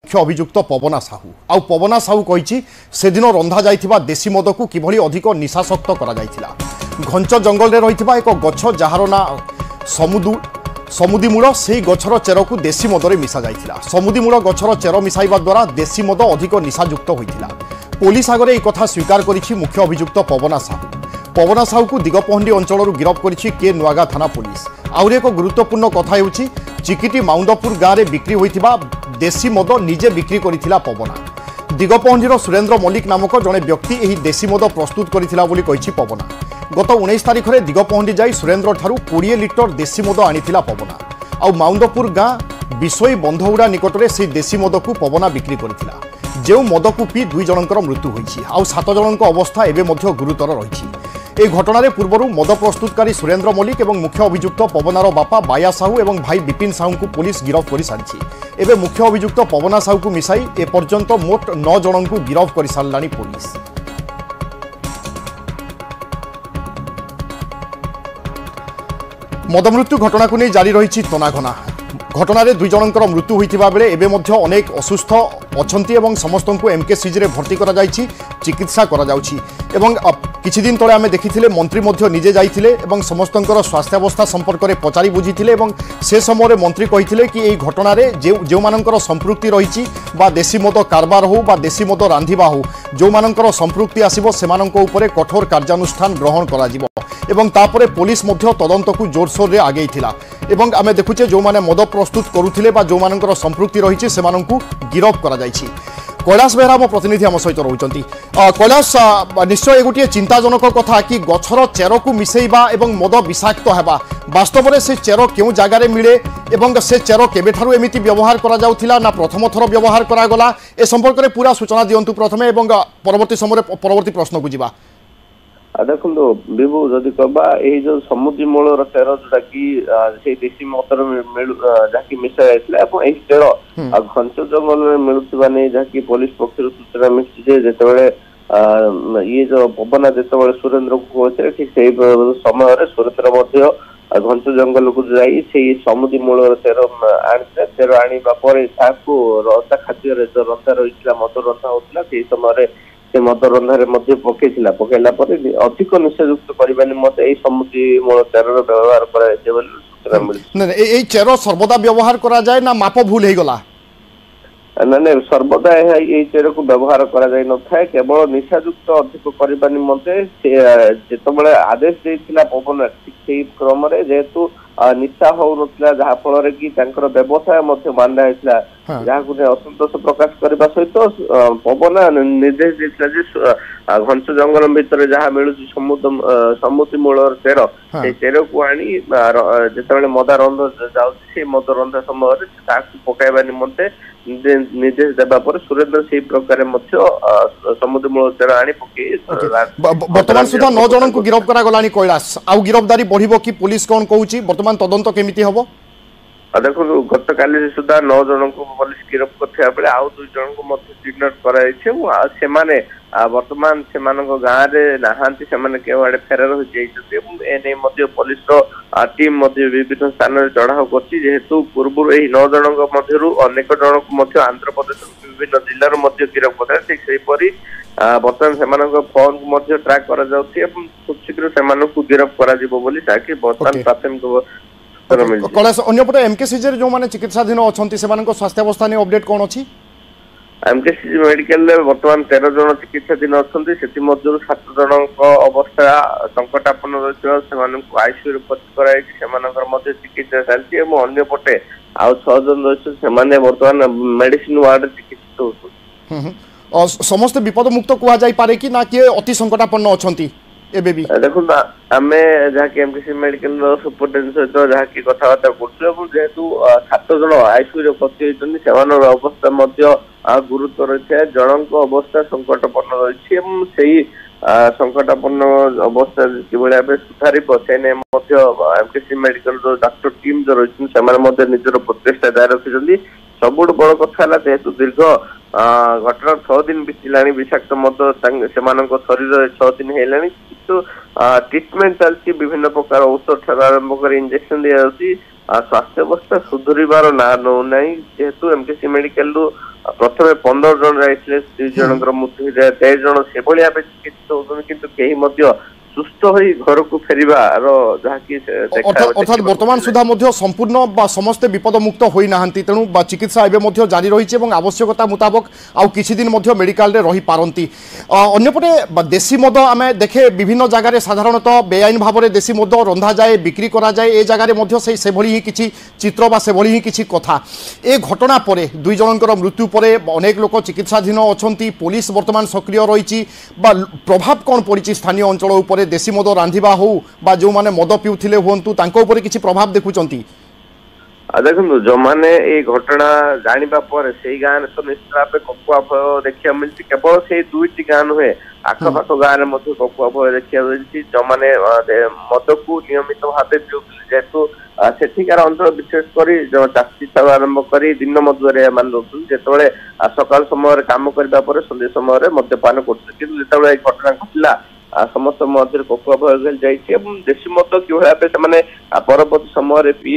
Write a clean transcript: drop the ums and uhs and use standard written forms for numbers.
मुख्य अभियुक्त पवना साहू आउ पवना साहू कही से दिन रंधा जाइथिबा देशी मद को किभली अधिक निशाशक्त करा जाइथिला। घंच जंगल रे रहिथिबा एक गछ जार ना समुदीमूल से गछर चेर को देशी मदरे मिसा जाइथिला। समुदीमूल गछर चेर मिसाइबा द्वारा देशी मद अधिक निशायुक्त होइथिला। पुलिस आगे एक कथा स्वीकार करिछि मुख्य अभियुक्त पवना साहू। पवना साहू को दिगपहंडी अंचल गिरफ करिछि के नुआगा थाना पुलिस। आउर एक गुरुत्वपूर्ण कथा हेउछि चिकिटी माउंदपुर गाँव में बिक्री होइथिबा देशी मद निजे बिक्री करिथिला पवना। दिगपहंडीर सुरेंद्र मल्लिक नामक जड़े व्यक्ति यही देशी मद प्रस्तुत करिथिला बोली कहिछि पवना। गत 19 तारिख में दिगपहंडी जाई सुरेंद्र ठारू 20 लिटर देशी मद आनिथिला पवना। आउ माउंदपुर गाँ विशोई बंधगुड़ा निकट में से देशी मद को पवना बिक्री करिथिला। जो मद को पी 2 जनकर मृत्यु होइछि आउ 7 जनक अवस्था एवं मध्य गुरुतर रही। এই ঘটনার পূর্বরু মদ প্রস্তুতকারী সুরেন্দ্র মল্লিক এবং মুখ্য অভিযুক্ত পবনার বাপা বায়া সাহু এবং ভাই বিপিন সাহুকে পুলিশ গিরফ করে সারিছি। এবে মুখ্য অভিযুক্ত পবনা সাহুকে মিশাই এপর্যন্ত মোট 9 জনଙ୍କୁ গিরফ করে সারলানি পুলিশ। মদমৃত্যু ঘটনাକୁ নেই জারি রয়েছে তনাঘনা। ঘটনার 2 জনଙ୍କର মৃত্যু হইতিবা বেলে এবে মধ্য অনেক অসুস্থ অছন্তি এবং সমস্তଙ୍କୁ এমকেসিজি রে ভর্তি করা যাইছি, চিকিৎসা করা যাଉଛି। এবং কিছুদিন তলে আমি দেখিলে মন্ত্রী মধ্য নিজে যাইଥିଲେ এবং সমস্তଙ୍କର স্বাস্থ্যাবস্থা সম্পর্কে পচারি বুঝিଥିଲେ এবং সে সময় মন্ত্রী কহিଥିଲେ কি এই ঘটনার যে মানଙ୍କର সম্পৃক্তি রয়েছে বা দেশি মদ কারবার হোক বা দেশি মদ রাঁধিবা হোক যে মানଙ୍କର সম্পৃক্তি আসিব সেମାନଙ୍କ উপরে কঠোর কার্যানুষ্ঠান গ্রহণ করা যাব। এবং তারপরে পুলিশ মধ্য তদন্তকু জোরসোরে আগেইছিলা এবং আমি দেখুছে যে মদ প্রস্তুত করুলে বা যে সম্পৃক্তি রয়েছে সে গিরফ করা যাইছি। কৈলাস বেহরা मो प्रतिनिधि आम सहित रोचंती। कैलाश निश्चय गोटे चिंताजनक कथा कि गछर चेर को मिसेइबा एवं मद विषाक्त हेबा वास्तव में से चेर क्यों जगार मिले एवं से चेर केबेठारु एमिति व्यवहार करा जाउथिला ना प्रथम थर व्यवहार करा गला ए संपर्क में पूरा सूचना दियंतु प्रथमे एवं परवर्ती समय परवर्ती प्रश्न को जिबा। देखो विभु जदि कहबा यही जो समुद्री मूलर चेर जोटा कि देशी मदर जहाँकि मिसा जाइथिला एवं एही चेर घंच जंगल में मिलुथिबा नै जहाँकि पुलिस पक्षर सूचना मिलछि जे जेतेबेले ये जो पवना जेतेबेले सुरेंद्र को होते ठीक सेही समय रे सुरेंद्र मध्य घंच जंगल को जाई सेही समुद्री मूलर चेर आनिथे। चेर आनिबा परे ताकू रंधा खाद्य रे जो रंधा रहिथिला मद रंधा होतिला सेही समय रे से मद रंधारे मध्य पकेइला पकेइला परे अधिक निशायुक्त करबा निमते एही समुद्री मूल चेर व्यवहार करा जे बोली सूचना मिलछि। नै एही चेर सर्वदा व्यवहार करा जाय ना माप भूल हे गला ना सर्वदा यही चेर को व्यवहार करा जाय न थाए केवल निशायुक्त अधिक करबा निमते जेतबेले आदेश देथिला पवन ठीक सेही क्रम रे जेतु निशा हो नथिला जहा फल कि व्यवसाय बांधा होता जहाँ को असंतोष प्रकाश करने सहित पवन निर्देश देता घंच जंगल भितर जहाँ मिलू समुद्री मूल चेर से चेर को आनी जिते मदा रंध जाऊँगी मद रंधा समय पकड़ा निमंते निर्देश देवा पर सुरेंद्र से प्रकार समुद्री मूल चेर आनी पकई वर्तमान सुधा 9 जन को गिरफ्त करा गलानी। कैलाश आउ गिरफ्तारी बढ़िबो कि पुलिस कौन कहूची वर्तमान तदंत केमिति हबो? देखो गत काली सुधा 9 जन को पुलिस गिरफ्त करथिया बेले आउ 2 जन को मध्य किडनैप कराइछे से माने वर्तमान से गाँव में नहांती से केवड़े फेरार हो जाइए मध्य पुलिस टीम विभिन्न स्थान में चढ़ाऊ करेतु पूर्व यही 9 जन मध्य अनेक जन को आंध्र प्रदेश विभिन्न जिलार गिरफ कर ठीक सेपरी बर्तमान से फोन को ट्राक कर खूब शीघ्र से गिरफ कर बर्तमान प्राथमिक कैलाश अंपटे एमकेसीजी जो मैंने चिकित्साधीन अच्छा से स्वास्थ्यावस्था नहीं अपडेट कौन अच्छी? एमकेसीजी मेडिकल बर्तमान 13 जन चिकित्साधीन अच्छा से 7 जन अवस्था संकटापन्न रही आईसीयू भर्ती कर चिकित्सा चलती अंपटे आउ 6 जन रही बर्तमान मेडिसिन वार्ड चिकित्सित हो समस्त विपद मुक्त कहुई पारे कि ना किए अति संकटापन्न अच्छा देखो आम जहाँ एमकेसी मेडिकल सुपरिटेडेंट सहित जहाँ कि कथबार्ता करेतु 7 जन आईसीयू भर्ती होती अवस्था गुरुतर रही है जन अवस्था संकटापन्न रही संकटापन्न अवस्था कि सुधार से एमकेसी मेडिकल डॉक्टर टीम जो रही है निजर प्रचेषा जारी रखी। सबुठ बड़ कथा जेहेतु दीर्घ घटना 6 दिन बीतला विषाक्त मद से शरीर 6 दिन है किंतु ट्रिटमेंट चलती विभिन्न प्रकार औषध ठार आरंभ कर इंजेक्शन दि स्वास्थ्य अवस्था सुधुरबार ना नौ ना जेहेतु एमकेसी मेडिकल प्रथमे 15 जन जाइए 3 जनकर मृत्यु 23 जन से भाव चिकित्सित होती किंतु कहीं मध्य सुस्थ होई घर को फेरिबार जहाँकि अर्थात वर्तमान सुधा मध्य संपूर्ण समस्ते विपद मुक्त होई नाहंती तेणु चिकित्सा एबे मध्य जारी रही है आवश्यकता मुताबक आउ किछि दिन मध्य मेडिकल रे रही पारंती। अन्यपटे देशी मद आमे देखे विभिन्न जगह रे साधारणतः बेआईन भाव में देशी मद रंधा जाए बिक्री करा जाए ए जगह मध्य से भली ही किछि चित्र बा से भली ही किछि कथा ए घटना परे 2 जनकर मृत्यु परे अनेक लोक चिकित्साधीन अछंती पुलिस वर्तमान सक्रिय रही प्रभाव कौन पड़ी स्थानीय अंचल उपरे देशी मद रांधिबा हो बा जो माने मद पिउथिले हुंतु तांको ऊपर किछि प्रभाव देखुचंती। देखो जो मैंने ये घटना जानिबा पर से गाँव तो निश्चित भाव ककुआ भय देखा मिलती केवल से 2टी गाँ नुहे आखपाख गाँव में ककुआ भय देखा मिलती जो मैंने मद को नियमित भाव जेहेतु सेठिकार अंचल विशेषकर जो चाषी ठार आरंभ कर दिन मजुआ मान रोक जो सकाल समय कम करने सन्ध्या समय मद्यपान कर घटना घटला समस्त मध्य ककुआ भय जाइए देशी मद कि भाव से परवर्त समय पी